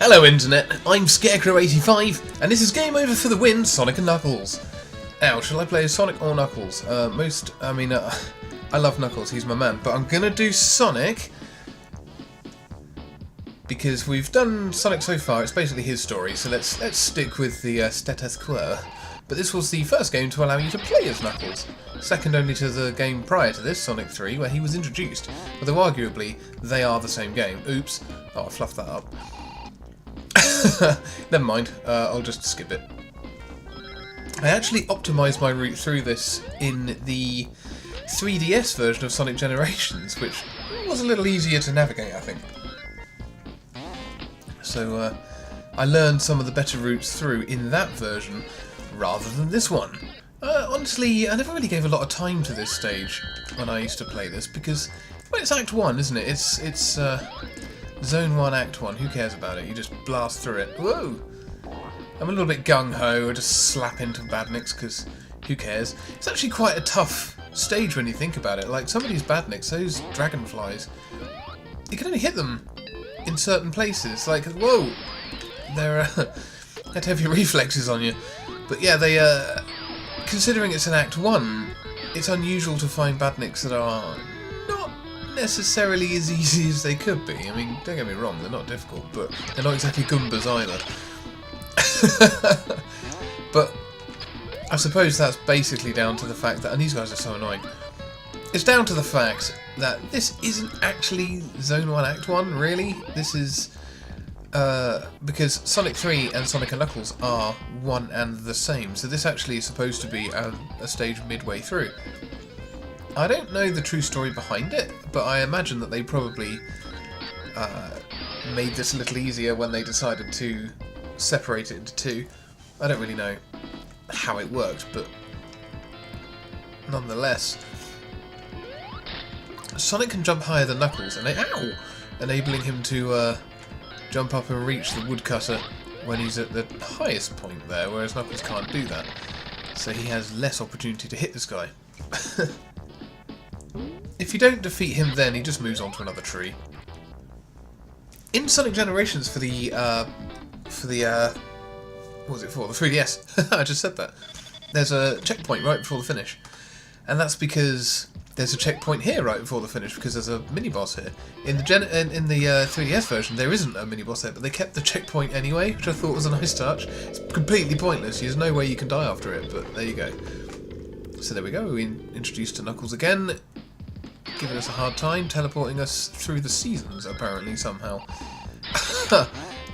Hello Internet, I'm Scarecrow85 and this is Game Over for the win, Sonic and Knuckles. Now, shall I play as Sonic or Knuckles? I love Knuckles, he's my man, but I'm gonna do Sonic because we've done Sonic so far, it's basically his story, so let's stick with the status quo. But this was the first game to allow you to play as Knuckles, second only to the game prior to this, Sonic 3, where he was introduced, although arguably they are the same game. Oops, oh I fluffed that up. Never mind, I'll just skip it. I actually optimised my route through this in the 3DS version of Sonic Generations, which was a little easier to navigate, I think. So I learned some of the better routes through in that version rather than this one. Honestly, I never really gave a lot of time to this stage when I used to play this because, well, it's Act 1, isn't it? It's Zone 1, Act 1, who cares about it? You just blast through it. Whoa! I'm a little bit gung-ho, I just slap into badniks because who cares? It's actually quite a tough stage when you think about it. Like, some of these badniks, those dragonflies, you can only hit them in certain places. Like, whoa! They're had heavy reflexes on you. But yeah, they, considering it's an Act 1, it's unusual to find badniks that are not necessarily as easy as they could be. I mean, don't get me wrong, they're not difficult, but they're not exactly Goombas either. But I suppose that's basically down to the fact that, and these guys are so annoying, it's down to the fact that this isn't actually Zone 1 Act 1, really. This is because Sonic 3 and Sonic and Knuckles are one and the same, so this actually is supposed to be a stage midway through. I don't know the true story behind it, but I imagine that they probably made this a little easier when they decided to separate it into two. I don't really know how it worked, but nonetheless, Sonic can jump higher than Knuckles, and ow! Enabling him to jump up and reach the woodcutter when he's at the highest point there, whereas Knuckles can't do that. So he has less opportunity to hit this guy. If you don't defeat him then, he just moves on to another tree. In Sonic Generations for the what was it for? The 3DS. I just said that. There's a checkpoint right before the finish. And that's because there's a checkpoint here right before the finish because there's a mini-boss here. In the 3DS version there isn't a mini-boss there, but they kept the checkpoint anyway, which I thought was a nice touch. It's completely pointless. There's no way you can die after it, but there you go. So there we go. We introduced to Knuckles again, giving us a hard time, teleporting us through the seasons apparently somehow.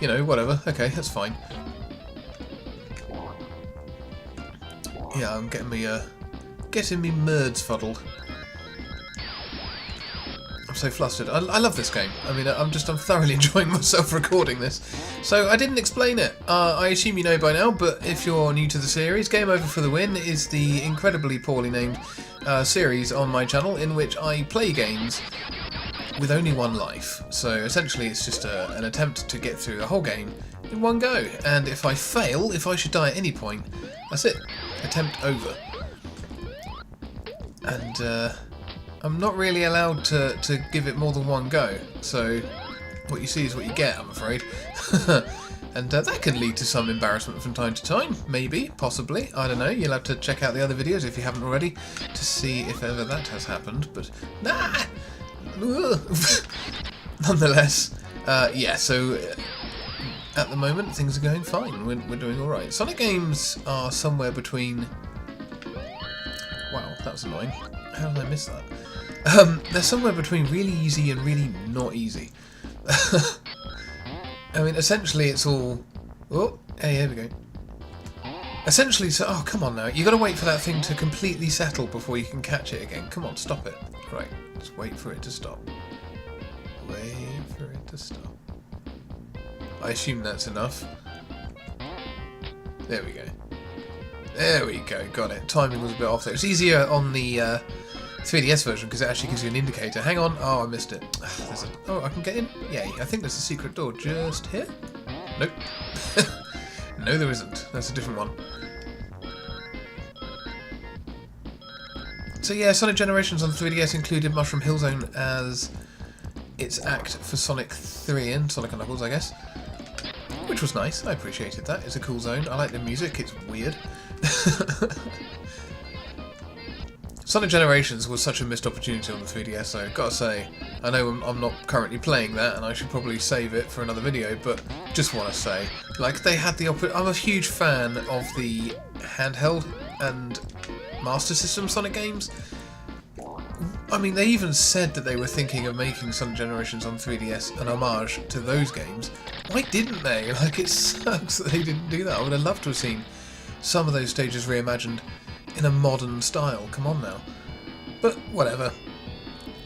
You know, whatever. Okay, that's fine. Yeah, I'm getting me merds fuddled. I'm so flustered. I love this game. I mean, I'm thoroughly enjoying myself recording this. So I didn't explain it. I assume you know by now, but if you're new to the series, Game Over for the Win is the incredibly poorly named series on my channel in which I play games with only one life. So essentially it's just an attempt to get through a whole game in one go. And if I fail, if I should die at any point, that's it. Attempt over. And I'm not really allowed to give it more than one go. So what you see is what you get, I'm afraid. And that can lead to some embarrassment from time to time. Maybe, possibly, I don't know. You'll have to check out the other videos if you haven't already to see if ever that has happened. But, nah! Nonetheless, yeah, so at the moment things are going fine. We're doing alright. Sonic games are somewhere between... Wow, that was annoying. How did I miss that? They're somewhere between really easy and really not easy. I mean, essentially it's all... Oh, hey, here we go. Essentially, so... Oh, come on now. You've got to wait for that thing to completely settle before you can catch it again. Come on, stop it. Right, just wait for it to stop. Wait for it to stop. I assume that's enough. There we go. There we go, got it. Timing was a bit off there. It's easier on the 3DS version because it actually gives you an indicator. Hang on. Oh, I missed it. Oh, I can get in? Yay. I think there's a secret door just here. Nope. No, there isn't. That's a different one. So yeah, Sonic Generations on 3DS included Mushroom Hill Zone as its act for Sonic 3 and Sonic and Knuckles, I guess. which was nice. I appreciated that. It's a cool zone. I like the music. It's weird. Sonic Generations was such a missed opportunity on the 3DS, though. Gotta say, I know I'm not currently playing that, and I should probably save it for another video, but just want to say, like, they had the I'm a huge fan of the handheld and Master System Sonic games. I mean, they even said that they were thinking of making Sonic Generations on 3DS an homage to those games. Why didn't they? Like, it sucks that they didn't do that. I would have loved to have seen some of those stages reimagined in a modern style. Come on now. But whatever.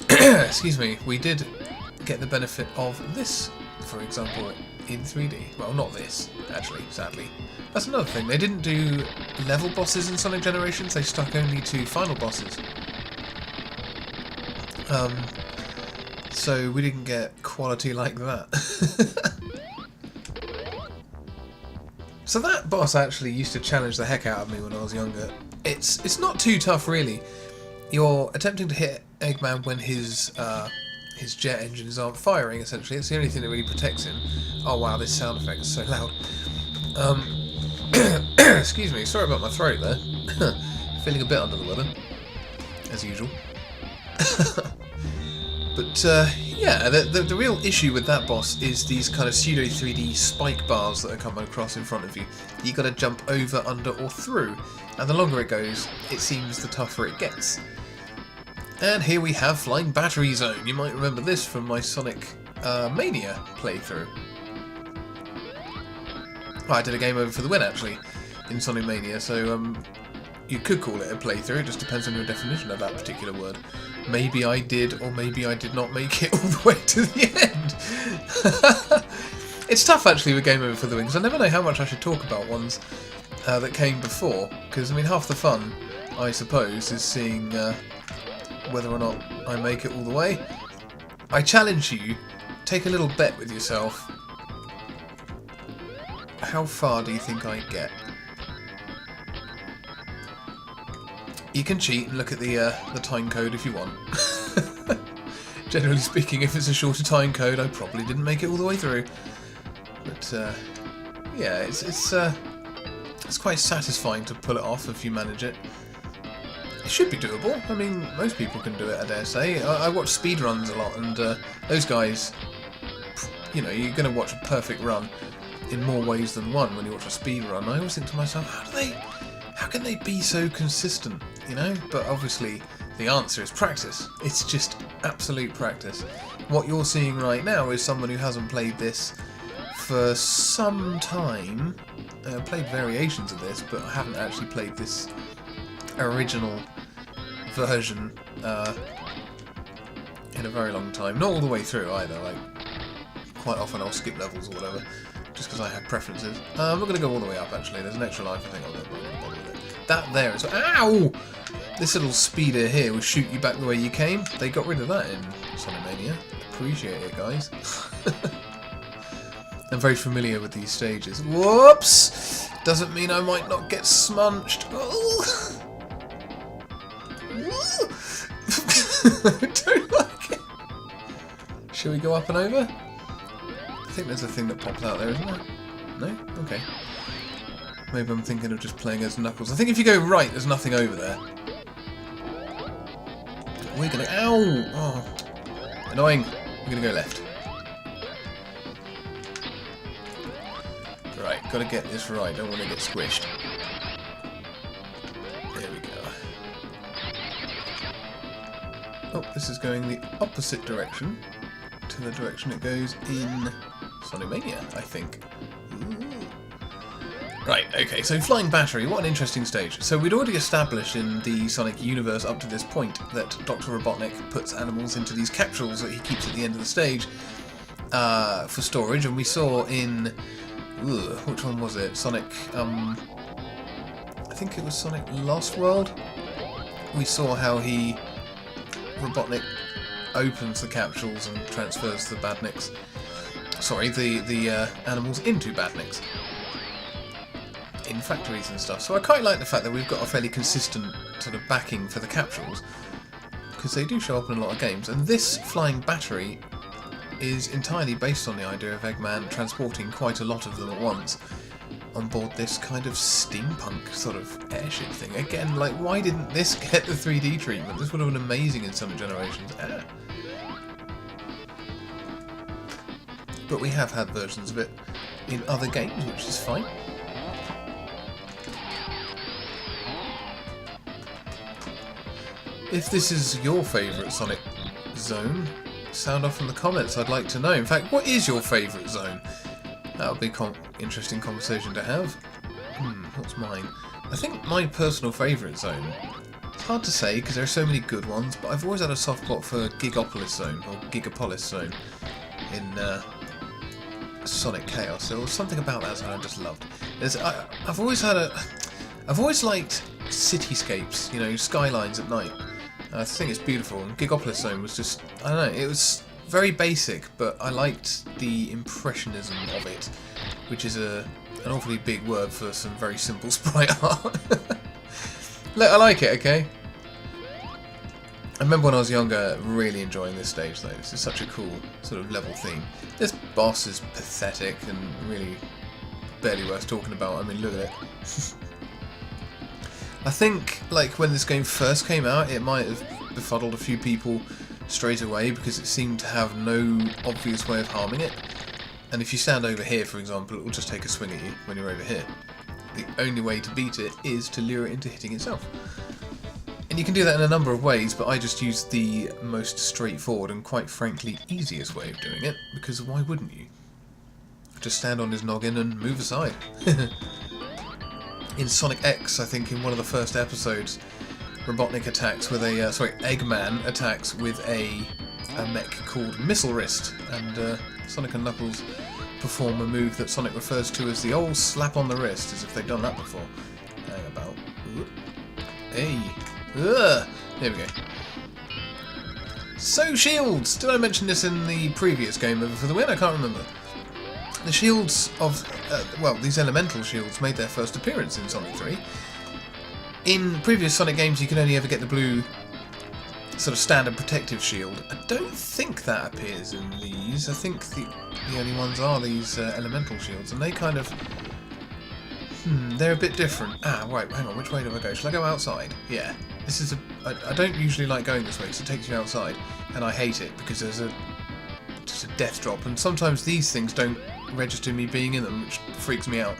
Excuse me. We did get the benefit of this, for example, in 3D. Well, not this, actually, sadly. That's another thing. They didn't do level bosses in Sonic Generations. They stuck only to final bosses. So we didn't get quality like that. So that boss actually used to challenge the heck out of me when I was younger. It's not too tough, really. You're attempting to hit Eggman when his jet engines aren't firing, essentially. It's the only thing that really protects him. Oh wow, this sound effect is so loud. Excuse me, sorry about my throat there. Feeling a bit under the weather, as usual. But yeah, the real issue with that boss is these kind of pseudo 3D spike bars that are coming across in front of you. You got to jump over, under, or through, and the longer it goes, it seems the tougher it gets. And here we have Flying Battery Zone. You might remember this from my Sonic Mania playthrough. Oh, I did a game over for the win actually in Sonic Mania, so you could call it a playthrough. It just depends on your definition of that particular word. Maybe I did, or maybe I did not make it all the way to the end. It's tough actually with Game Over for the Win, because I never know how much I should talk about ones that came before. Because I mean, half the fun, I suppose, is seeing whether or not I make it all the way. I challenge you, take a little bet with yourself. How far do you think I get? You can cheat and look at the time code if you want. Generally speaking, if it's a shorter time code, I probably didn't make it all the way through. But yeah, it's quite satisfying to pull it off if you manage it. It should be doable. I mean, most people can do it, I dare say. I watch speedruns a lot, and those guys, you know, you're going to watch a perfect run in more ways than one when you watch a speedrun. I always think to myself, how can they be so consistent, you know? But obviously the answer is practice. It's just absolute practice. What you're seeing right now is someone who hasn't played this for some time. Played variations of this, but I haven't actually played this original version in a very long time. Not all the way through either. Like, quite often I'll skip levels or whatever, just because I have preferences. I'm not going to go all the way up actually. There's an extra life I think I'll go bother with it. That there is... Ow! This little speeder here will shoot you back the way you came. They got rid of that in Sonic Mania. Appreciate it, guys. I'm very familiar with these stages. Whoops! Doesn't mean I might not get smunched. Oh. I don't like it. Shall we go up and over? I think there's a thing that pops out there, isn't there? No? Okay. Maybe I'm thinking of just playing as Knuckles. I think if you go right, there's nothing over there. We're gonna... Ow! Oh. Annoying. We're gonna go left. Right, gotta get this right. Don't want to get squished. There we go. Oh, this is going the opposite direction to the direction it goes in Sonic Mania, I think. Ooh. Right, okay, so Flying Battery, what an interesting stage. So we'd already established in the Sonic universe up to this point that Dr. Robotnik puts animals into these capsules that he keeps at the end of the stage for storage, and we saw in... which one was it? Sonic... I think it was Sonic Lost World? We saw how Robotnik opens the capsules and transfers the badniks. Sorry, the animals into badniks. In factories and stuff. So I quite like the fact that we've got a fairly consistent sort of backing for the capsules, because they do show up in a lot of games. And this Flying Battery is entirely based on the idea of Eggman transporting quite a lot of them at once on board this kind of steampunk sort of airship thing. Again, like, why didn't this get the 3D treatment? This would have been amazing in Sonic Generations. But we have had versions of it in other games, which is fine. If this is your favourite Sonic zone, sound off in the comments, I'd like to know. In fact, what is your favourite zone? That would be an interesting conversation to have. What's mine? I think my personal favourite zone, it's hard to say because there are so many good ones, but I've always had a soft spot for Gigopolis Zone, or Gigapolis Zone, in Sonic Chaos. There was something about that zone I just loved. I've always liked cityscapes, you know, skylines at night. I think it's beautiful, and Gigopolis Zone was just, I don't know, it was very basic, but I liked the impressionism of it, which is an awfully big word for some very simple sprite art. I like it, okay? I remember when I was younger really enjoying this stage though. This is such a cool sort of level theme. This boss is pathetic and really barely worth talking about. I mean, look at it. I think, like, when this game first came out, it might have befuddled a few people straight away because it seemed to have no obvious way of harming it. And if you stand over here, for example, it will just take a swing at you when you're over here. The only way to beat it is to lure it into hitting itself. And you can do that in a number of ways, but I just used the most straightforward and quite frankly easiest way of doing it, because why wouldn't you? Just stand on his noggin and move aside. In Sonic X, I think in one of the first episodes, Robotnik attacks with a, Eggman attacks with a mech called Missile Wrist, and Sonic and Knuckles perform a move that Sonic refers to as the old slap on the wrist, as if they've done that before. Hang about. Hey. There we go. So, shields! Did I mention this in the previous GameOver for the win? I can't remember. The shields of, these elemental shields made their first appearance in Sonic 3. In previous Sonic games you can only ever get the blue sort of standard protective shield. I don't think that appears in these. I think the only ones are these elemental shields, and they kind of... they're a bit different. Right, hang on, which way do I go? Shall I go outside? Yeah. This is I don't usually like going this way because it takes you outside, and I hate it because there's just a death drop, and sometimes these things don't register me being in them, which freaks me out.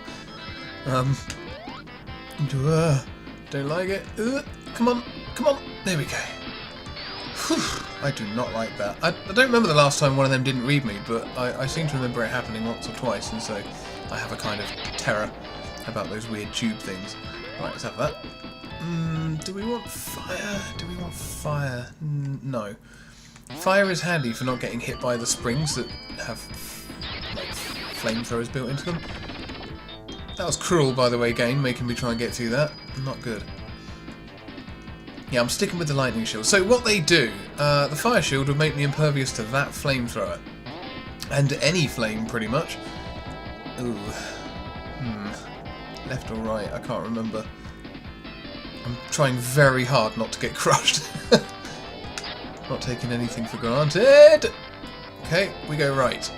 Don't like it. Come on, there we go. Whew, I do not like that. I don't remember the last time one of them didn't read me, but I seem to remember it happening once or twice, and so I have a kind of terror about those weird tube things. Right, let's have that. Do we want fire? No. Fire is handy for not getting hit by the springs that have like flamethrowers built into them. That was cruel, by the way, game, making me try and get through that. Not good. Yeah, I'm sticking with the lightning shield. So what they do, the fire shield would make me impervious to that flamethrower. And any flame, pretty much. Ooh. Left or right, I can't remember. I'm trying very hard not to get crushed. Not taking anything for granted. Okay, we go right.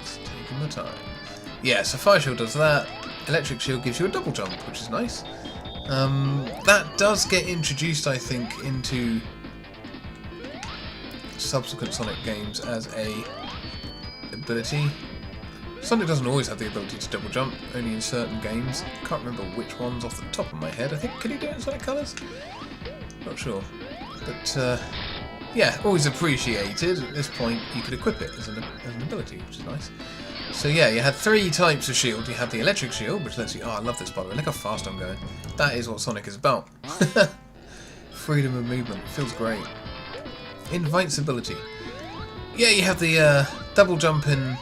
Just taking my time. Yeah, so fire shield does that. Electric shield gives you a double jump, which is nice. That does get introduced, I think, into subsequent Sonic games as a ability. Sonic doesn't always have the ability to double jump, only in certain games. I can't remember which ones off the top of my head. I think, can he do it in Sonic Colors? Not sure. But, yeah, always appreciated. At this point, you could equip it as an ability, which is nice. So yeah, you had three types of shield. You had the electric shield, which lets you... Oh, I love this, by the way. Look how fast I'm going. That is what Sonic is about. Freedom of movement. It feels great. Invincibility. Yeah, you have the double jump in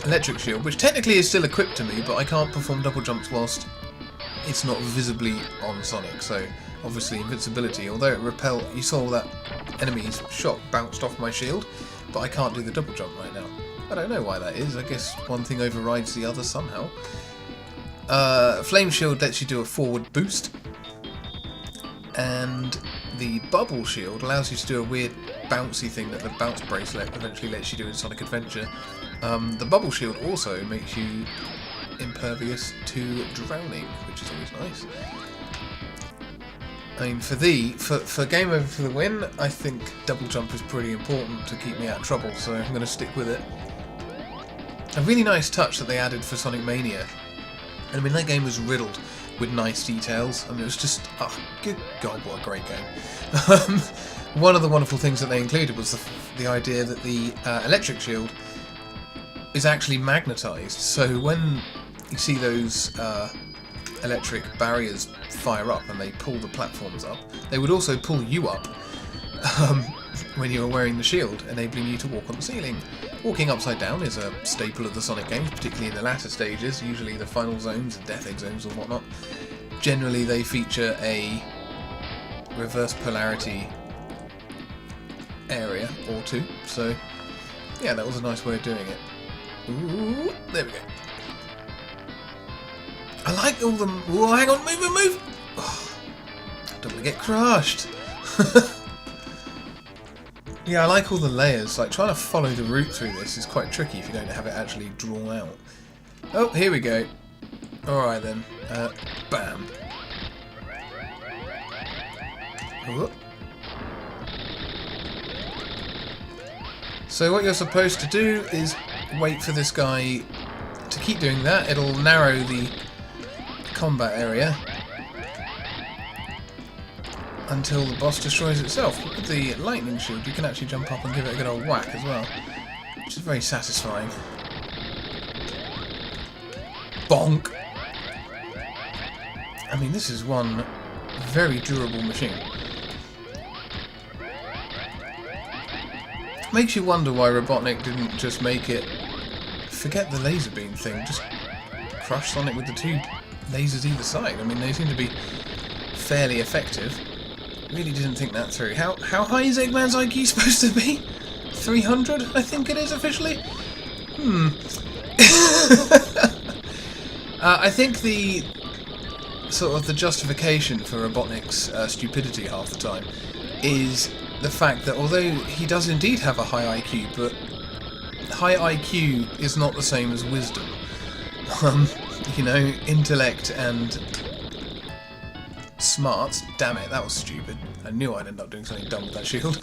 electric shield, which technically is still equipped to me, but I can't perform double jumps whilst it's not visibly on Sonic. So obviously invincibility, although it repelled... You saw that enemy's shot bounced off my shield, but I can't do the double jump right now. I don't know why that is. I guess one thing overrides the other somehow. Flame Shield lets you do a forward boost. And the bubble shield allows you to do a weird bouncy thing that the bounce bracelet eventually lets you do in Sonic Adventure. The bubble shield also makes you impervious to drowning, which is always nice. I mean, for Game Over for the win, I think double jump is pretty important to keep me out of trouble, so I'm going to stick with it. A really nice touch that they added for Sonic Mania. And I mean, that game was riddled with nice details. I mean, it was just, oh, good God, what a great game. One of the wonderful things that they included was the idea that the electric shield is actually magnetised. So when you see those electric barriers fire up and they pull the platforms up, they would also pull you up when you were wearing the shield, enabling you to walk on the ceiling. Walking upside down is a staple of the Sonic games, particularly in the latter stages, usually the final zones, the Death Egg zones and whatnot. Generally they feature a reverse polarity area or two, so yeah, that was a nice way of doing it. Ooh, there we go. I like all the... Whoa, hang on, move! Oh, don't want to get crushed. Yeah, I like all the layers. Like, trying to follow the route through this is quite tricky if you don't have it actually drawn out. Oh, here we go. Alright then. Bam. Whoop. So what you're supposed to do is wait for this guy to keep doing that. It'll narrow the combat area until the boss destroys itself. With the lightning shield, you can actually jump up and give it a good old whack as well, which is very satisfying. Bonk! I mean, this is one very durable machine. Makes you wonder why Robotnik didn't just make it... Forget the laser beam thing, just crush Sonic with the two lasers either side. I mean, they seem to be fairly effective. Really didn't think that through. How high is Eggman's IQ supposed to be? 300, I think it is officially? I think the sort of the justification for Robotnik's stupidity half the time is the fact that although he does indeed have a high IQ, but high IQ is not the same as wisdom. You know, intellect and smarts. Damn it, that was stupid. I knew I'd end up doing something dumb with that shield.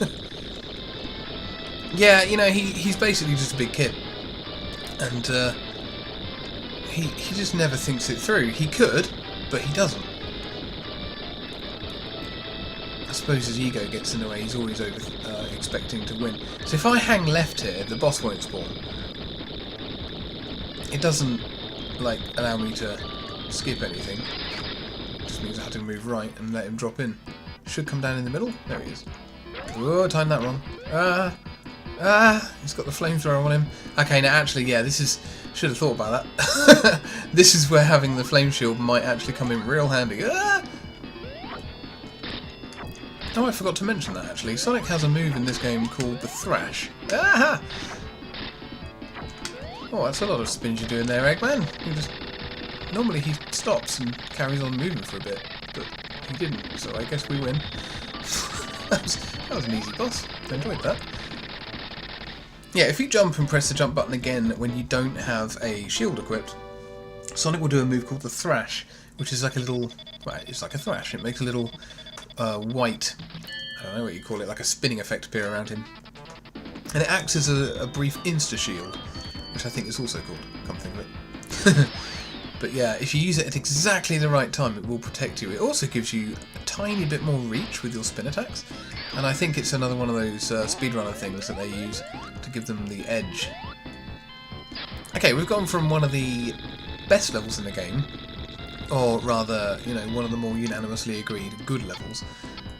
Yeah, you know, he's basically just a big kid. And he just never thinks it through. He could, but he doesn't. I suppose his ego gets in the way. He's always expecting to win. So if I hang left here, the boss won't spawn. It doesn't like allow me to skip anything. It just means I have to move right and let him drop in. Should come down in the middle. There he is. Oh, timed that wrong. He's got the flamethrower on him. Okay, now actually, yeah, this is... Should have thought about that. This is where having the flame shield might actually come in real handy. Oh, I forgot to mention that actually. Sonic has a move in this game called the Thrash. Oh, that's a lot of spins you're doing there, Eggman. Normally he stops and carries on moving for a bit, but he didn't, so I guess we win. that was an easy boss. I enjoyed that. Yeah, if you jump and press the jump button again when you don't have a shield equipped, Sonic will do a move called the Thrash, which is like a little... Well, it's like a thrash. It makes a little white... I don't know what you call it, like a spinning effect appear around him. And it acts as a brief insta-shield, which I think is also called, come think of it. But yeah, if you use it at exactly the right time, it will protect you. It also gives you a tiny bit more reach with your spin attacks. And I think it's another one of those speedrunner things that they use to give them the edge. Okay, we've gone from one of the best levels in the game, or rather, you know, one of the more unanimously agreed good levels,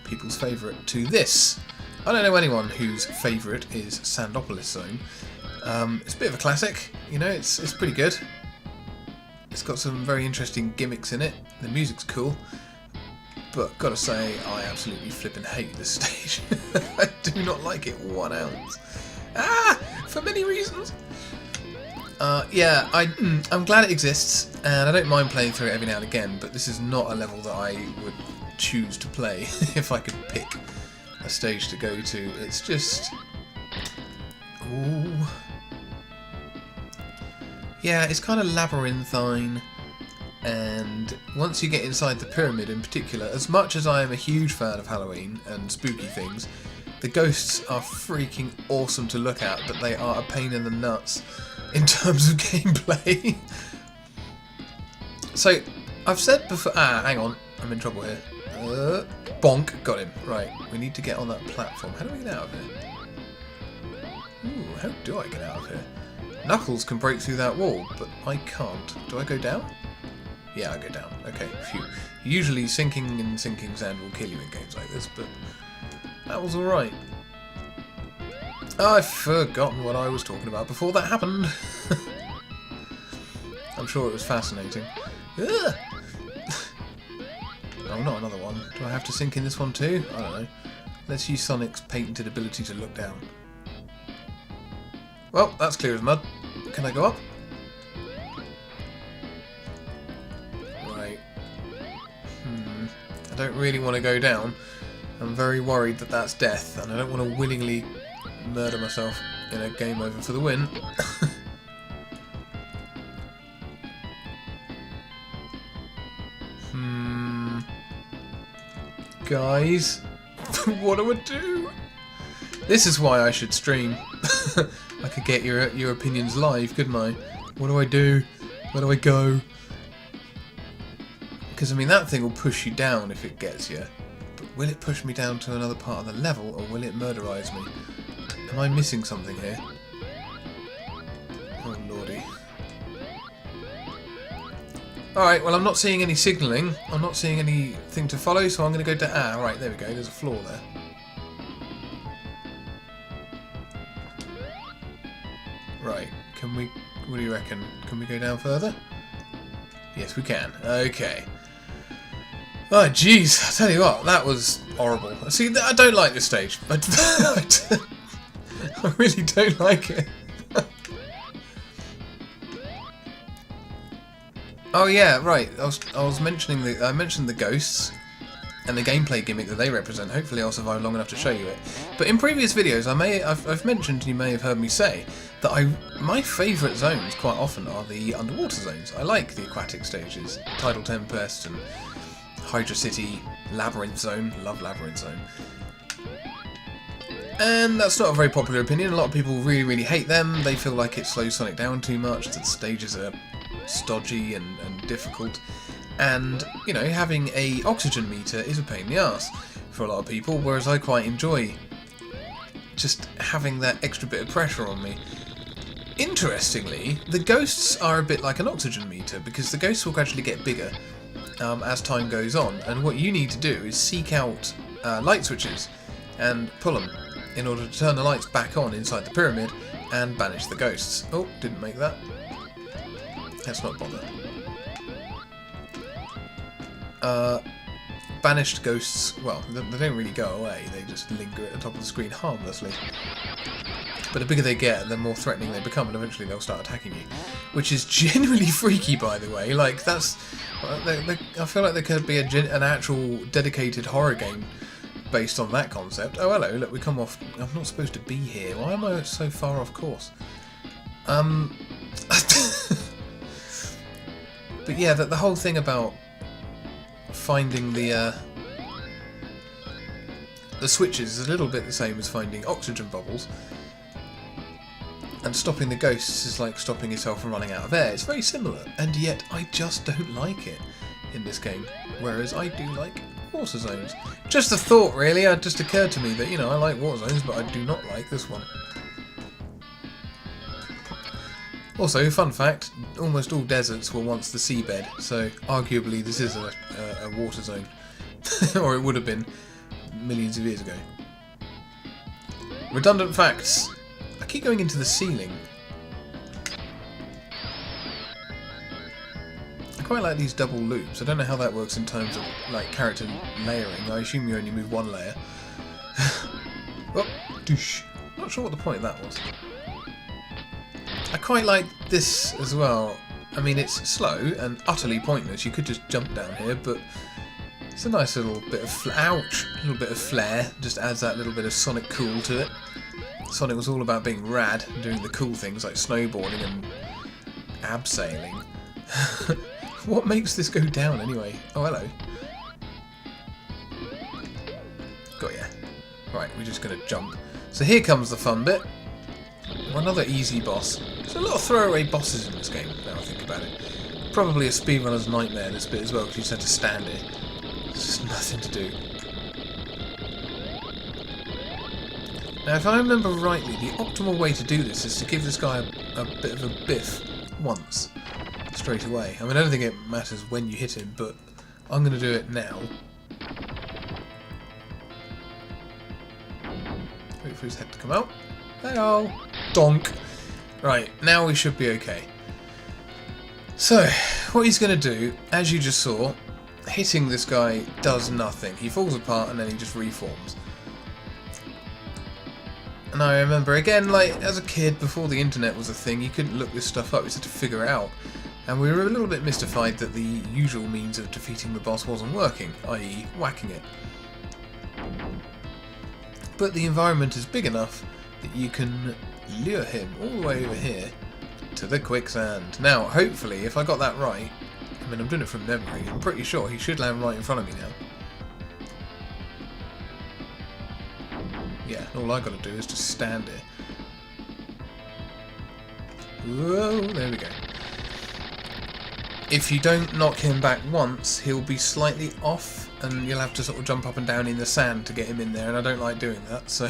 people's favourite, to this. I don't know anyone whose favourite is Sandopolis Zone. It's a bit of a classic, you know, it's pretty good. It's got some very interesting gimmicks in it. The music's cool. But gotta say, I absolutely flippin' hate this stage. I do not like it 1 ounce. For many reasons. Yeah, I'm glad it exists, and I don't mind playing through it every now and again, but this is not a level that I would choose to play if I could pick a stage to go to. It's just... Ooh. Yeah, it's kind of labyrinthine, and once you get inside the pyramid in particular, as much as I am a huge fan of Halloween and spooky things, the ghosts are freaking awesome to look at, but they are a pain in the nuts in terms of gameplay. So, I've said before... hang on, I'm in trouble here. Bonk, got him. Right, we need to get on that platform. How do we get out of here? Ooh, how do I get out of here? Knuckles can break through that wall, but I can't. Do I go down? Yeah, I go down. Okay, phew. Usually sinking and sinking sand will kill you in games like this, but that was alright. I've forgotten what I was talking about before that happened. I'm sure it was fascinating. Ugh! Oh, not another one. Do I have to sink in this one too? I don't know. Let's use Sonic's patented ability to look down. Well, that's clear as mud. Can I go up? Right. I don't really want to go down. I'm very worried that that's death, and I don't want to willingly murder myself in a game over for the win. Guys, what do I do? This is why I should stream. I could get your opinions live, couldn't I? What do I do? Where do I go? Because, I mean, that thing will push you down if it gets you. But will it push me down to another part of the level, or will it murderize me? Am I missing something here? Oh, lordy. Alright, well, I'm not seeing any signalling. I'm not seeing anything to follow, so I'm going to go down. Right, there we go. There's a floor there. Right, can we... What do you reckon? Can we go down further? Yes, we can. Okay. Oh, jeez. I tell you what, that was horrible. See, I don't like this stage. I really don't like it. Oh yeah, right. I was mentioning I mentioned the ghosts and the gameplay gimmick that they represent. Hopefully, I'll survive long enough to show you it. But in previous videos, I've mentioned, you may have heard me say, that my favourite zones quite often are the underwater zones. I like the aquatic stages, Tidal Tempest and Hydra City, Labyrinth Zone. Love Labyrinth Zone. And that's not a very popular opinion. A lot of people really, really hate them. They feel like it slows Sonic down too much, that the stages are stodgy and difficult. And, you know, having a oxygen meter is a pain in the arse for a lot of people, whereas I quite enjoy just having that extra bit of pressure on me. Interestingly, the ghosts are a bit like an oxygen meter, because the ghosts will gradually get bigger as time goes on, and what you need to do is seek out light switches and pull them in order to turn the lights back on inside the pyramid and banish the ghosts. Oh, didn't make that. Let's not bother. Banished ghosts, well, they don't really go away, they just linger at the top of the screen harmlessly. But the bigger they get, the more threatening they become, and eventually they'll start attacking you. Which is genuinely freaky, by the way. Like, that's... I feel like there could be an actual dedicated horror game based on that concept. Oh, hello, look, we come off... I'm not supposed to be here. Why am I so far off course? But yeah, the whole thing about finding the switches is a little bit the same as finding oxygen bubbles. And stopping the ghosts is like stopping yourself from running out of air. It's very similar, and yet I just don't like it in this game. Whereas I do like water zones. Just a thought, really. It just occurred to me that, you know, I like water zones, but I do not like this one. Also, fun fact, almost all deserts were once the seabed, so arguably this is a water zone. Or it would have been millions of years ago. Redundant facts. I keep going into the ceiling. I quite like these double loops. I don't know how that works in terms of like character layering. I assume you only move one layer. Oh, douche. Not sure what the point of that was. I quite like this as well. I mean, it's slow and utterly pointless. You could just jump down here, but It's a nice little bit of ouch, a little bit of flair. Just adds that little bit of Sonic cool to it. Sonic was all about being rad and doing the cool things like snowboarding and abseiling. What makes this go down anyway? Oh, hello. Got ya. Right, we're just going to jump. So here comes the fun bit. Another easy boss. There's a lot of throwaway bosses in this game, now I think about it. Probably a speedrunner's nightmare this bit as well, because you just had to stand here. There's just nothing to do. Now, if I remember rightly, the optimal way to do this is to give this guy a bit of a biff once, straight away. I mean, I don't think it matters when you hit him, but I'm going to do it now. Wait for his head to come out. Hello! Donk! Right, now we should be okay. So, what he's going to do, as you just saw, hitting this guy does nothing. He falls apart and then he just reforms. And I remember, again, like, as a kid, before the internet was a thing, you couldn't look this stuff up, you had to figure it out. And we were a little bit mystified that the usual means of defeating the boss wasn't working, i.e. whacking it. But the environment is big enough that you can lure him all the way over here to the quicksand. Now, hopefully, if I got that right, I mean, I'm doing it from memory, I'm pretty sure he should land right in front of me now. Yeah, all I got to do is just stand here. Whoa, there we go. If you don't knock him back once, he'll be slightly off, and you'll have to sort of jump up and down in the sand to get him in there, and I don't like doing that, so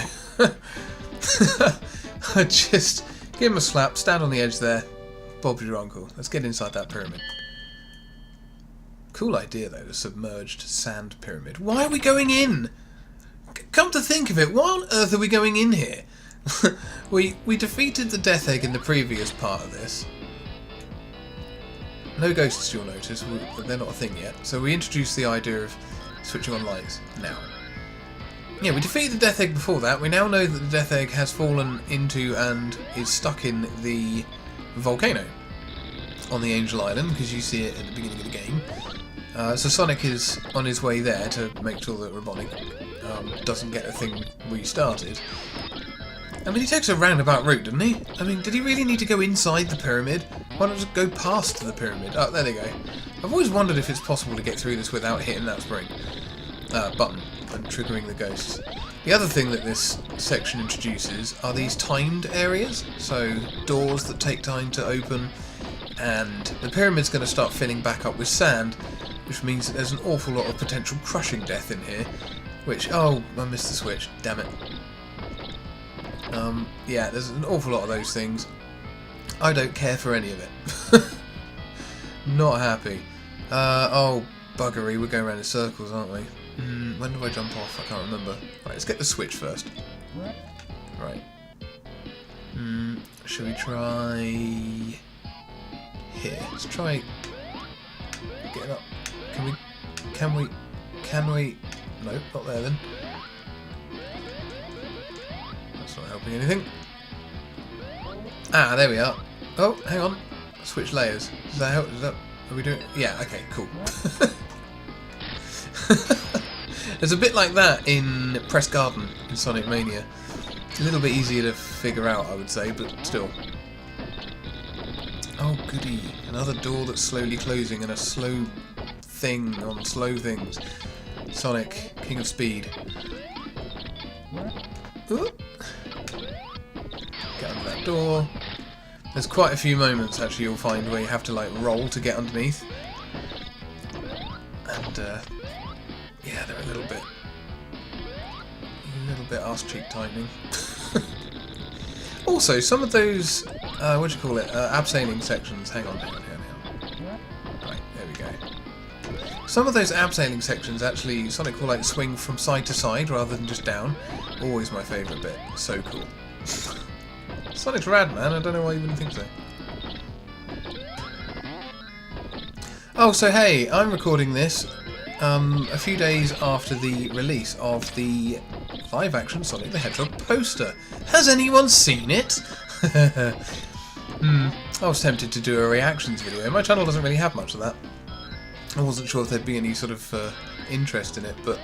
I just give him a slap, stand on the edge there, Bob's your uncle. Let's get inside that pyramid. Cool idea though, the submerged sand pyramid. Why are we going in? Come to think of it, why on earth are we going in here? we defeated the Death Egg in the previous part of this. No ghosts, you'll notice, they're not a thing yet. So we introduced the idea of switching on lights now. Yeah, we defeated the Death Egg before that. We now know that the Death Egg has fallen into and is stuck in the volcano on the Angel Island, because you see it at the beginning of the game. So Sonic is on his way there to make sure that Robotnik doesn't get a thing restarted. I mean, he takes a roundabout route, doesn't he? I mean, did he really need to go inside the pyramid? Why not just go past the pyramid? Oh, there they go. I've always wondered if it's possible to get through this without hitting that spring button and triggering the ghosts. The other thing that this section introduces are these timed areas, so doors that take time to open, and the pyramid's going to start filling back up with sand, which means that there's an awful lot of potential crushing death in here, which, oh, I missed the switch, damn it. Yeah, there's an awful lot of those things. I don't care for any of it. Not happy. Oh, buggery, we're going around in circles, aren't we? When do I jump off? I can't remember. Right, let's get the switch first. Right. Should we try here? Let's try getting up. Can we? No, not there then. That's not helping anything. Ah, there we are. Oh, hang on. Switch layers. Does that help? Are we doing? Yeah. Okay. Cool. There's a bit like that in Press Garden in Sonic Mania. It's a little bit easier to figure out, I would say, but still. Oh, goody. Another door that's slowly closing and a slow thing on slow things. Sonic, King of Speed. Ooh. Get under that door. There's quite a few moments, actually, you'll find where you have to, like, roll to get underneath. And, yeah, they're a little bit arse-cheek tightening. Also, some of those, what do you call it, abseiling sections, hang on. Right, there we go. Some of those abseiling sections actually, Sonic will like swing from side to side rather than just down. Always my favourite bit, so cool. Sonic's rad, man, I don't know why you wouldn't think so. Oh, so hey, I'm recording this a few days after the release of the live-action Sonic the Hedgehog poster. Has anyone seen it? I was tempted to do a reactions video. My channel doesn't really have much of that. I wasn't sure if there'd be any sort of interest in it, but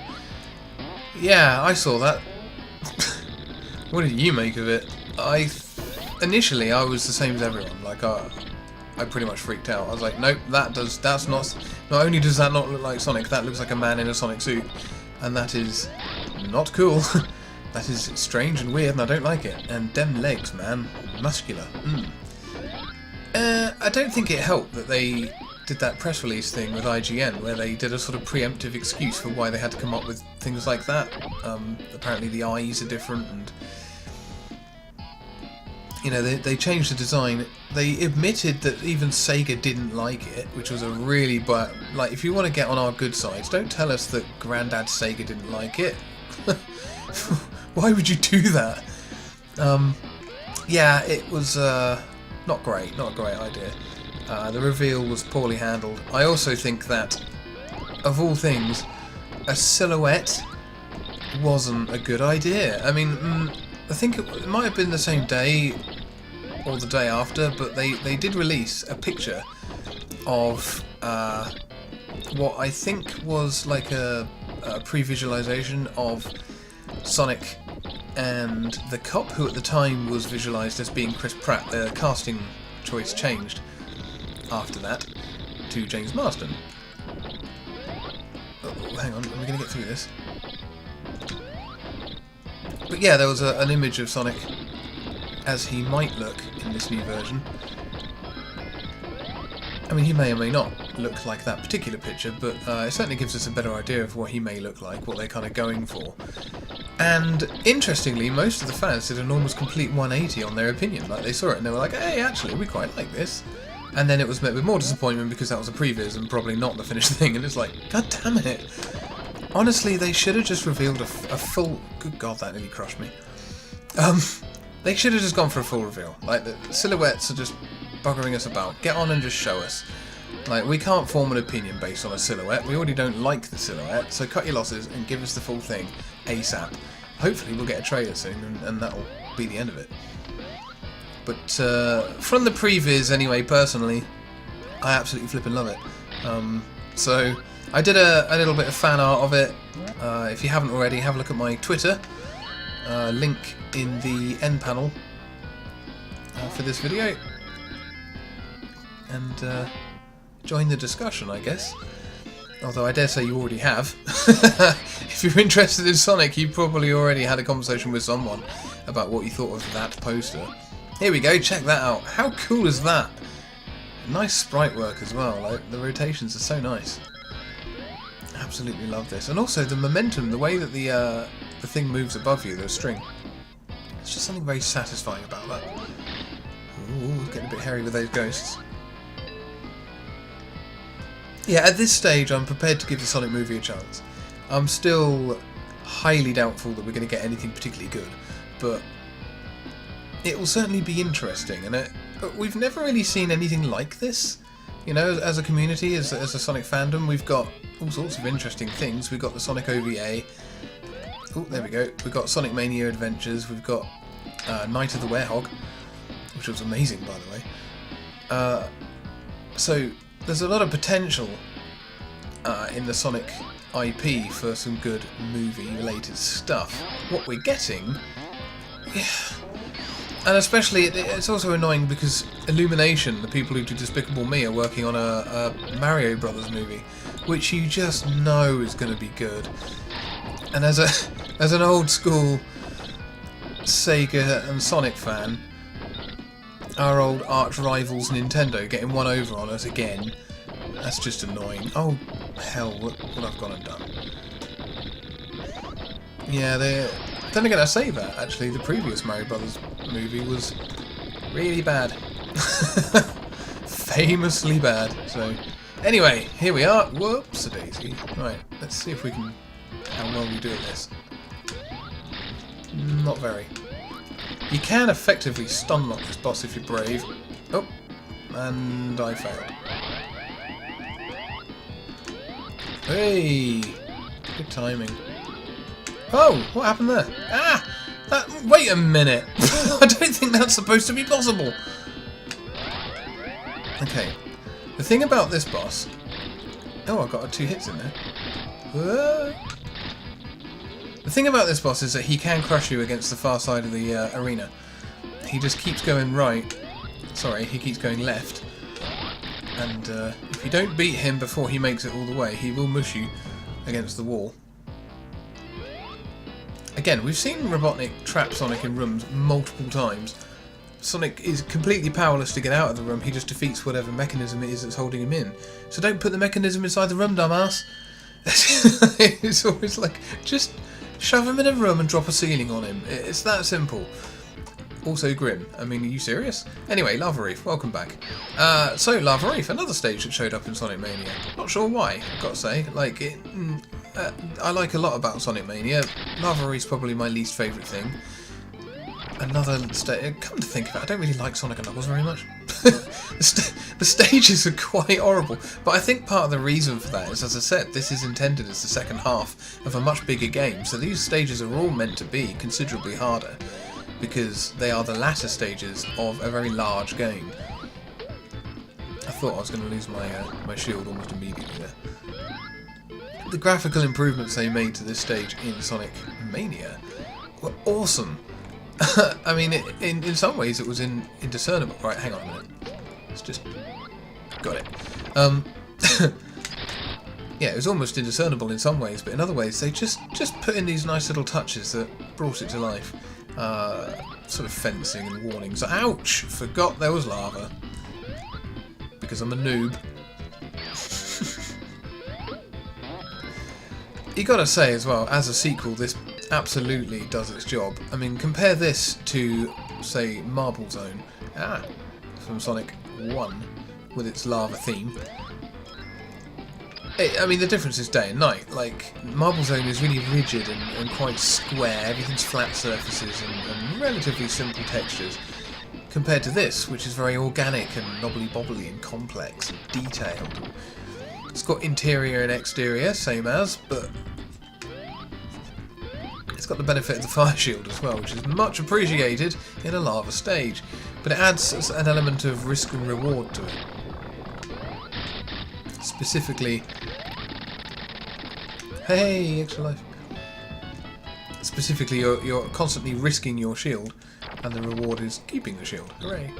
yeah, I saw that. What did you make of it? Initially I was the same as everyone. Like I pretty much freaked out. I was like, nope, that's not only does that not look like Sonic, that looks like a man in a Sonic suit, and that is not cool. That is strange and weird, and I don't like it. And them legs, man, muscular. I don't think it helped that they did that press release thing with IGN, where they did a sort of preemptive excuse for why they had to come up with things like that. Apparently the eyes are different, and you know, they changed the design. They admitted that even Sega didn't like it, which was a really bad... Like, if you want to get on our good sides, don't tell us that Grandad Sega didn't like it. Why would you do that? Yeah, it was not great, not a great idea. The reveal was poorly handled. I also think that, of all things, a silhouette wasn't a good idea. I mean, I think it might have been the same day or the day after, but they did release a picture of what I think was like a pre-visualization of Sonic and the cop, who at the time was visualized as being Chris Pratt. The casting choice changed after that to James Marsden. Oh, hang on, are we going to get through this? But yeah, there was an image of Sonic as he might look in this new version. I mean, he may or may not look like that particular picture, but it certainly gives us a better idea of what he may look like, what they're kind of going for. And interestingly, most of the fans did an almost complete 180 on their opinion. Like, they saw it and they were like, hey, actually, we quite like this. And then it was met with more disappointment because that was a previs and probably not the finished thing, and it's like, god damn it. Honestly, they should have just revealed a full... Good god, that nearly crushed me. They should have just gone for a full reveal. Like, the silhouettes are just buggering us about. Get on and just show us. Like, we can't form an opinion based on a silhouette. We already don't like the silhouette, so cut your losses and give us the full thing ASAP. Hopefully we'll get a trailer soon, and that'll be the end of it. But from the previs, anyway, personally, I absolutely flipping love it. So I did a little bit of fan art of it. If you haven't already, have a look at my Twitter. Link in the end panel for this video. And join the discussion, I guess. Although I dare say you already have. If you're interested in Sonic, you probably already had a conversation with someone about what you thought of that poster. Here we go, check that out. How cool is that? Nice sprite work as well. Like, the rotations are so nice. Absolutely love this. And also the momentum, the way that the thing moves above you, the string. It's just something very satisfying about that. Ooh, getting a bit hairy with those ghosts. Yeah, at this stage I'm prepared to give the Sonic movie a chance. I'm still highly doubtful that we're going to get anything particularly good, but it will certainly be interesting, and we've never really seen anything like this. You know, as a community, as a Sonic fandom, we've got all sorts of interesting things. We've got the Sonic OVA. Oh, there we go. We've got Sonic Mania Adventures. We've got Night of the Werehog, which was amazing, by the way. So there's a lot of potential in the Sonic IP for some good movie-related stuff. What we're getting... Yeah. And especially, it's also annoying because Illumination, the people who do Despicable Me, are working on a Mario Brothers movie, which you just know is going to be good. And as an old school Sega and Sonic fan, our old arch rivals Nintendo getting one over on us again, that's just annoying. Oh hell, what I've gone and done. Yeah, then again, I say that, actually, the previous Mario Brothers movie was really bad. Famously bad. So, anyway, here we are. Whoops-a-daisy. Right, let's see if we can... how well we do at this. Not very. You can effectively stun lock this boss if you're brave. Oh, and I failed. Hey! Good timing. Oh, what happened there? Ah! Wait a minute! I don't think that's supposed to be possible! Okay. The thing about this boss... Oh, I got 2 hits in there. The thing about this boss is that he can crush you against the far side of the arena. He just keeps going right. Sorry, he keeps going left. And if you don't beat him before he makes it all the way, he will mush you against the wall. Again, we've seen Robotnik trap Sonic in rooms multiple times. Sonic is completely powerless to get out of the room, he just defeats whatever mechanism it is that's holding him in. So don't put the mechanism inside the room, dumbass! It's always like, just shove him in a room and drop a ceiling on him. It's that simple. Also grim. I mean, are you serious? Anyway, Lava Reef, welcome back. So, Lava Reef, another stage that showed up in Sonic Mania. Not sure why, I've got to say. Like, I like a lot about Sonic Mania. Lava Reef's probably my least favourite thing. Another stage. Come to think of it, I don't really like Sonic and Knuckles very much. The stages are quite horrible, but I think part of the reason for that is, as I said, this is intended as the second half of a much bigger game, so these stages are all meant to be considerably harder, because they are the latter stages of a very large game. I thought I was going to lose my shield almost immediately there. The graphical improvements they made to this stage in Sonic Mania were awesome. I mean, in some ways it was indiscernible. Right, hang on a minute. Let's just... Got it. Yeah, it was almost indiscernible in some ways, but in other ways they just put in these nice little touches that brought it to life. Sort of fencing and warnings. Ouch! Forgot there was lava. Because I'm a noob. You gotta say as well, as a sequel, this absolutely does its job. I mean, compare this to, say, Marble Zone. From Sonic 1, with its lava theme. I mean, the difference is day and night. Like, Marble Zone is really rigid and quite square. Everything's flat surfaces and relatively simple textures. Compared to this, which is very organic and knobbly-bobbly and complex and detailed. It's got interior and exterior, same as, but it's got the benefit of the fire shield as well, which is much appreciated in a lava stage. But it adds an element of risk and reward to it. Specifically... Hey, extra life. Specifically, you're constantly risking your shield, and the reward is keeping the shield. Hooray.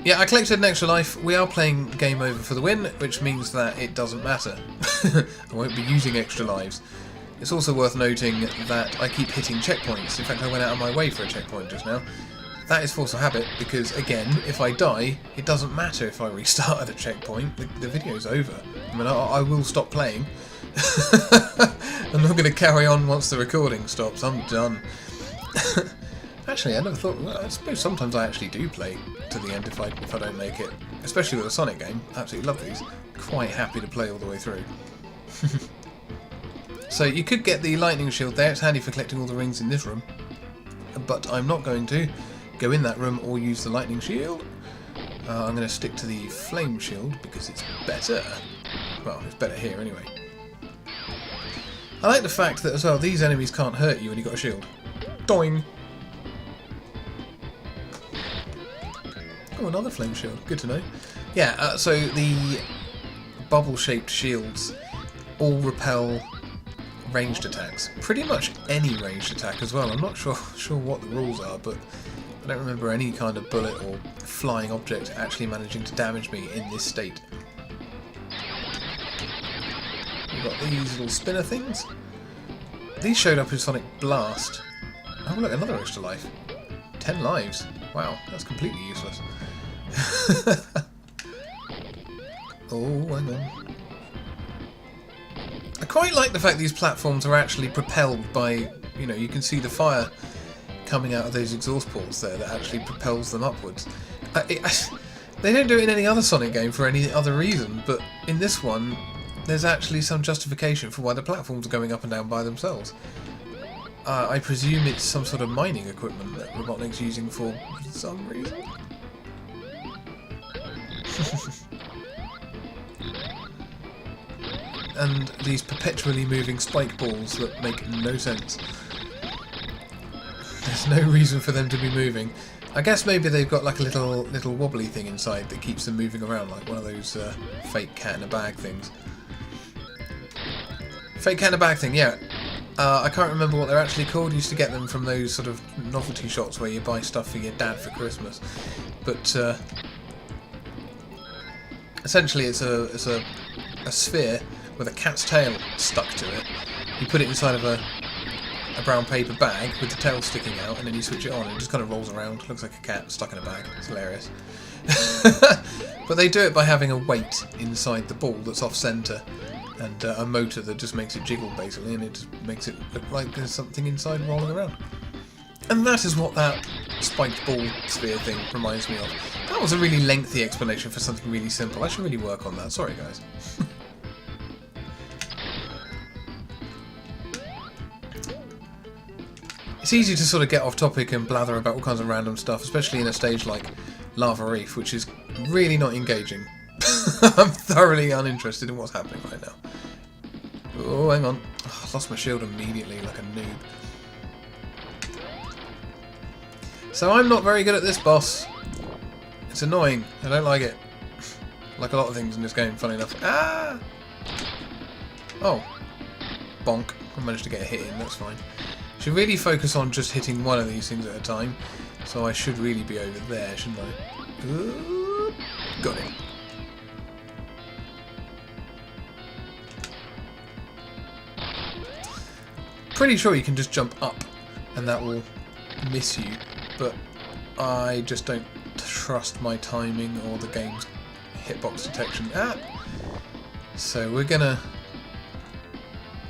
Yeah, I collected an extra life. We are playing Game Over for the win, which means that it doesn't matter. I won't be using extra lives. It's also worth noting that I keep hitting checkpoints. In fact, I went out of my way for a checkpoint just now. That is force of habit, because, again, if I die, it doesn't matter if I restart at a checkpoint. The video's over. I mean, I will stop playing. I'm not going to carry on once the recording stops. I'm done. Actually, I never thought... Well, I suppose sometimes I actually do play to the end if I don't make it. Especially with a Sonic game. Absolutely love these. Quite happy to play all the way through. So you could get the lightning shield there. It's handy for collecting all the rings in this room. But I'm not going to go in that room or use the lightning shield. I'm going to stick to the flame shield because it's better. Well, it's better here anyway. I like the fact that as well, these enemies can't hurt you when you've got a shield. Doing. Oh, another flame shield. Good to know. Yeah, so the bubble-shaped shields all repel ranged attacks. Pretty much any ranged attack as well. I'm not sure what the rules are, but I don't remember any kind of bullet or flying object actually managing to damage me in this state. We've got these little spinner things. These showed up in Sonic Blast. Oh look, another extra life. 10 lives. Wow, that's completely useless. Oh, hang on. I quite like the fact these platforms are actually propelled by, you know, you can see the fire coming out of those exhaust ports there that actually propels them upwards. They don't do it in any other Sonic game for any other reason, but in this one, there's actually some justification for why the platforms are going up and down by themselves. I presume it's some sort of mining equipment that Robotnik's using for some reason. And these perpetually moving spike balls that make no sense. There's no reason for them to be moving. I guess maybe they've got like a little wobbly thing inside that keeps them moving around, like one of those fake cat in a bag things. Fake cat in a bag thing, yeah. I can't remember what they're actually called. Used to get them from those sort of novelty shops where you buy stuff for your dad for Christmas. But essentially, it's a sphere with a cat's tail stuck to it. You put it inside of a brown paper bag with the tail sticking out, and then you switch it on, and it just kind of rolls around. Looks like a cat stuck in a bag. It's hilarious. But they do it by having a weight inside the ball that's off centre, and a motor that just makes it jiggle basically, and it just makes it look like there's something inside rolling around. And that is what that spiked ball sphere thing reminds me of. That was a really lengthy explanation for something really simple. I should really work on that. Sorry, guys. It's easy to sort of get off topic and blather about all kinds of random stuff, especially in a stage like Lava Reef, which is really not engaging. I'm thoroughly uninterested in what's happening right now. Oh, hang on. Oh, I lost my shield immediately like a noob. So I'm not very good at this boss. It's annoying. I don't like it. Like a lot of things in this game, funny enough. Ah! Oh. Bonk. I managed to get a hit in, that's fine. Should really focus on just hitting one of these things at a time. So I should really be over there, shouldn't I? Ooh, got it. Pretty sure you can just jump up and that will miss you, but I just don't trust my timing or the game's hitbox detection. Ah! So we're gonna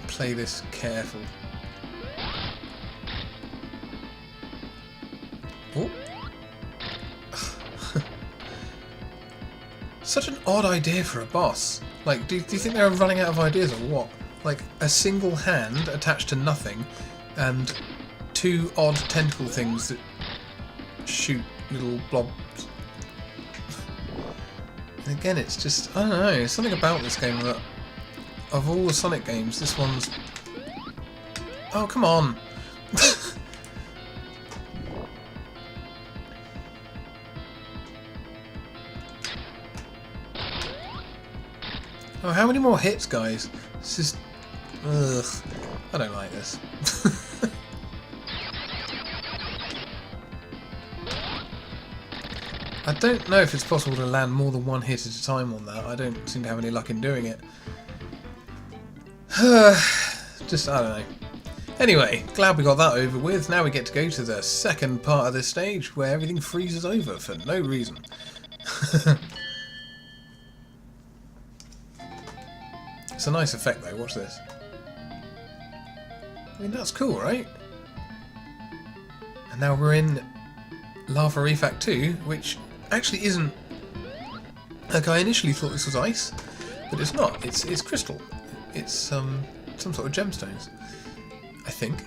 play this careful. Oh. Such an odd idea for a boss. Like, do you think they're running out of ideas or what? Like, a single hand attached to nothing and two odd tentacle things that shoot little blobs. And again, it's just, I don't know, there's something about this game that, of all the Sonic games, this one's... Oh, come on! Oh, how many more hits, guys? This is... Ugh. I don't like this. I don't know if it's possible to land more than one hit at a time on that. I don't seem to have any luck in doing it. Just, I don't know. Anyway, glad we got that over with. Now we get to go to the second part of this stage where everything freezes over for no reason. It's a nice effect though, watch this. I mean, that's cool, right? And now we're in Lava Reef Act 2, which actually isn't... Like, I initially thought this was ice, but it's not. It's crystal. It's some sort of gemstones, I think.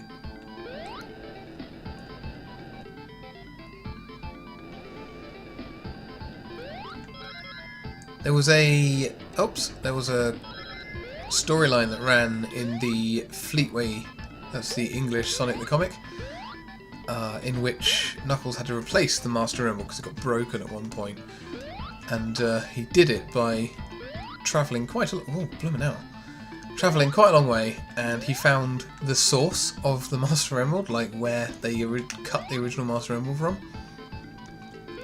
There was a... Oops, there was a storyline that ran in the Fleetway, that's the English Sonic the Comic, in which Knuckles had to replace the Master Emerald because it got broken at one point, and he did it by travelling quite a travelling quite a long way, and he found the source of the Master Emerald, like where they cut the original Master Emerald from,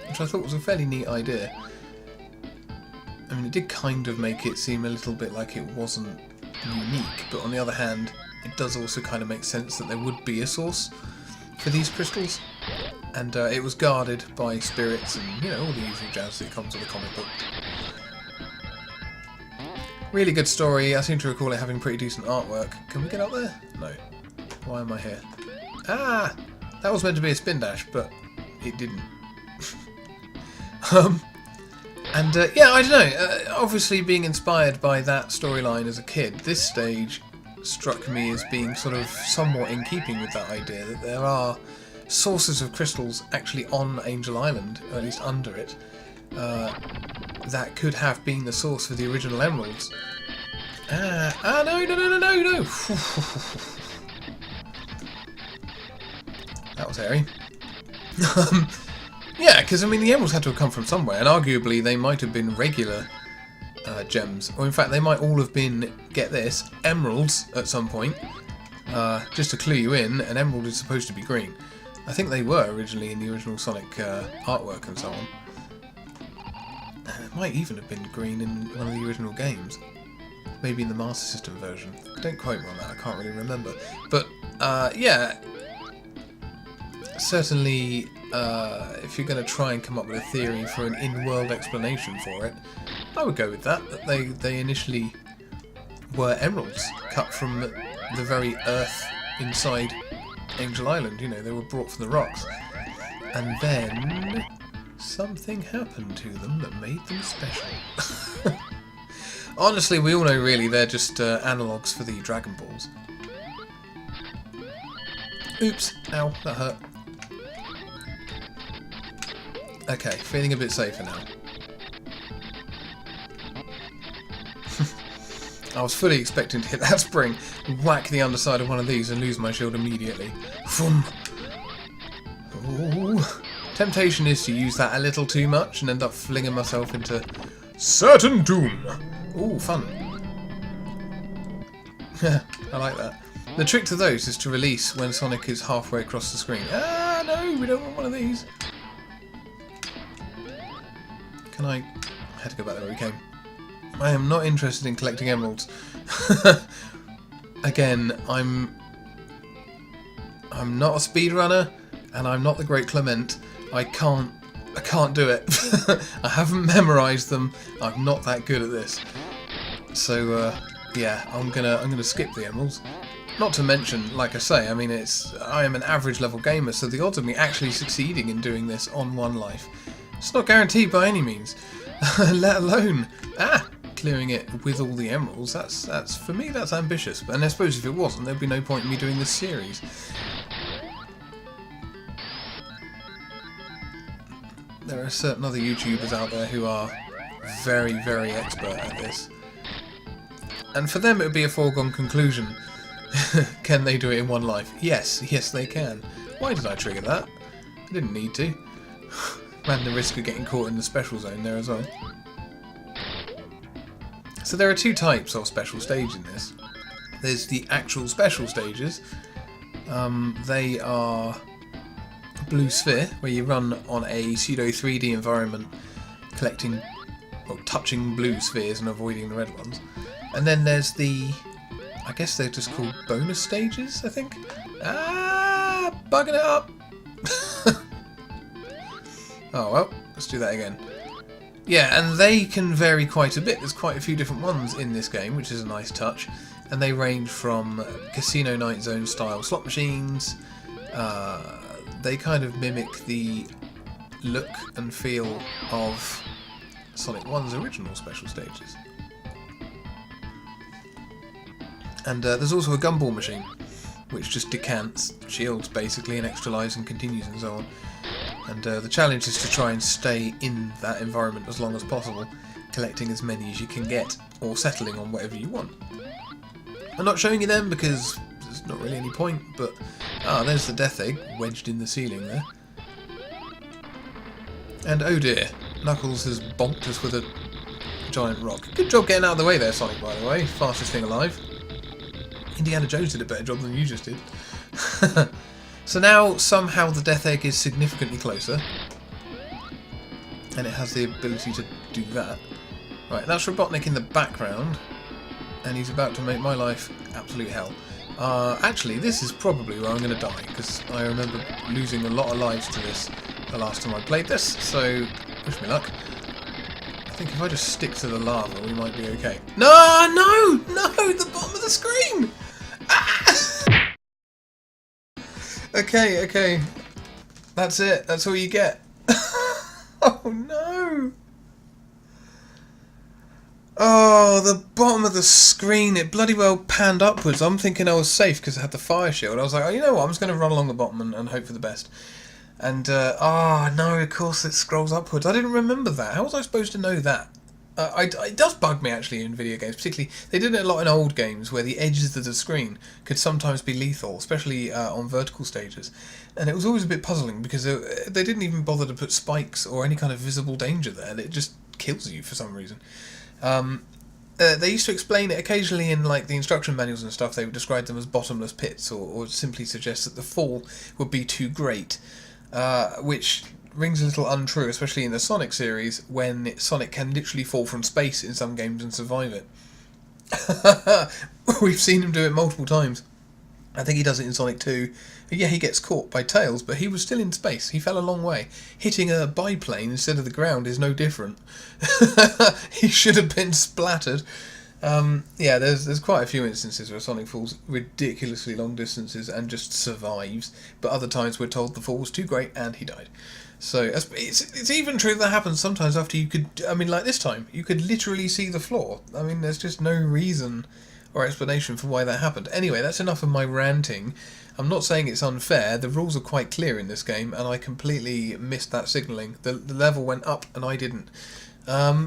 which I thought was a fairly neat idea. I mean, it did kind of make it seem a little bit like it wasn't unique, but on the other hand, it does also kind of make sense that there would be a source for these crystals, and it was guarded by spirits and, you know, all the usual jazz that comes with a comic book. Really good story. I seem to recall it having pretty decent artwork. Can we get up there? No. Why am I here? Ah! That was meant to be a spin dash, but it didn't. And yeah, I don't know, obviously being inspired by that storyline as a kid, this stage struck me as being sort of somewhat in keeping with that idea, that there are sources of crystals actually on Angel Island, or at least under it, that could have been the source for the original emeralds. No! That was hairy. Yeah, because I mean the emeralds had to have come from somewhere, and arguably they might have been regular gems. Or in fact, they might all have been, get this, emeralds at some point. Just to clue you in, an emerald is supposed to be green. I think they were originally in the original Sonic artwork and so on. It might even have been green in one of the original games. Maybe in the Master System version. Don't quote me on that, I can't really remember. But, yeah. Certainly, if you're going to try and come up with a theory for an in-world explanation for it, I would go with that. That they initially were emeralds, cut from the very earth inside Angel Island. You know, they were brought from the rocks. And then something happened to them that made them special. Honestly, we all know really they're just analogues for the Dragon Balls. Oops, ow, that hurt. Okay, feeling a bit safer now. I was fully expecting to hit that spring, whack the underside of one of these and lose my shield immediately. Vroom. Ooh. Temptation is to use that a little too much and end up flinging myself into certain doom. Ooh, fun. I like that. The trick to those is to release when Sonic is halfway across the screen. Ah, no, we don't want one of these. Can I had to go back there where we came. I am not interested in collecting emeralds. Again, I'm not a speedrunner, and I'm not the Great Clement. I can't do it. I haven't memorised them. I'm not that good at this. So yeah, I'm gonna skip the emeralds. Not to mention, like I say, I mean I am an average level gamer, so the odds of me actually succeeding in doing this on one life, it's not guaranteed by any means. Let alone clearing it with all the emeralds. That's for me, that's ambitious. And I suppose if it wasn't, there'd be no point in me doing this series. There are certain other YouTubers out there who are very, very expert at this. And for them it would be a foregone conclusion. Can they do it in one life? Yes, they can. Why did I trigger that? I didn't need to. Ran the risk of getting caught in the special zone there as well. So there are two types of special stage in this. There's the actual special stages. They are Blue Sphere, where you run on a pseudo 3D environment, collecting or touching blue spheres and avoiding the red ones. And then there's the, I guess they're just called bonus stages, I think. Bugging it up. Oh well, let's do that again. Yeah, and they can vary quite a bit. There's quite a few different ones in this game, which is a nice touch. And they range from Casino Night Zone style slot machines. They kind of mimic the look and feel of Sonic 1's original special stages. And there's also a gumball machine, which just decants shields basically and extra lives and continues and so on. And the challenge is to try and stay in that environment as long as possible, collecting as many as you can get, or settling on whatever you want. I'm not showing you them because there's not really any point, but there's the death egg wedged in the ceiling there. And oh dear, Knuckles has bonked us with a giant rock. Good job getting out of the way there, Sonic, by the way. Fastest thing alive. Indiana Jones did a better job than you just did. So now, somehow, the death egg is significantly closer. And it has the ability to do that. Right, that's Robotnik in the background. And he's about to make my life absolute hell. Actually, this is probably where I'm going to die, because I remember losing a lot of lives to this the last time I played this, so wish me luck. I think if I just stick to the lava, we might be okay. No, the bottom of the screen! Okay. That's it. That's all you get. Oh no! Oh, the bottom of the screen, it bloody well panned upwards. I'm thinking I was safe because I had the fire shield. I was like, oh, you know what, I'm just going to run along the bottom and hope for the best. And, oh no, of course it scrolls upwards. I didn't remember that. How was I supposed to know that? It does bug me, actually, in video games. Particularly, they did it a lot in old games where the edges of the screen could sometimes be lethal, especially on vertical stages. And it was always a bit puzzling because they didn't even bother to put spikes or any kind of visible danger there. It just kills you for some reason. They used to explain it occasionally in like the instruction manuals and stuff. They would describe them as bottomless pits, or simply suggest that the fall would be too great, which rings a little untrue, especially in the Sonic series, when Sonic can literally fall from space in some games and survive it. We've seen him do it multiple times. I think he does it in Sonic 2. Yeah, he gets caught by Tails, but he was still in space. He fell a long way. Hitting a biplane instead of the ground is no different. He should have been splattered. Yeah, there's quite a few instances where Sonic falls ridiculously long distances and just survives, but other times we're told the fall was too great and he died. So it's even true that happens sometimes after you could, I mean, like this time, you could literally see the floor. I mean, there's just no reason or explanation for why that happened. Anyway, that's enough of my ranting. I'm not saying it's unfair. The rules are quite clear in this game, and I completely missed that signalling. The level went up, and I didn't.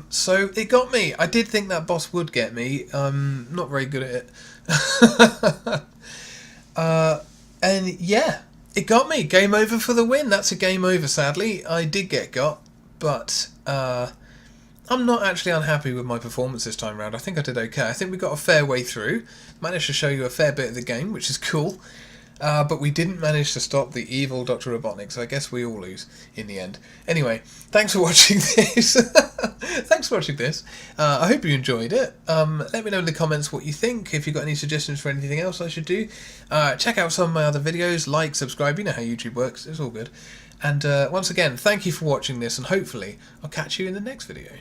So it got me. I did think that boss would get me. Not very good at it. And yeah, it got me. Game over for the win. That's a game over, sadly. I did get got, but I'm not actually unhappy with my performance this time round. I think I did okay. I think we got a fair way through. Managed to show you a fair bit of the game, which is cool. But we didn't manage to stop the evil Dr. Robotnik, so I guess we all lose in the end. Anyway, thanks for watching this. Thanks for watching this. I hope you enjoyed it. Let me know in the comments what you think. If you've got any suggestions for anything else I should do. Check out some of my other videos. Like, subscribe. You know how YouTube works. It's all good. And once again, thank you for watching this, and hopefully I'll catch you in the next video.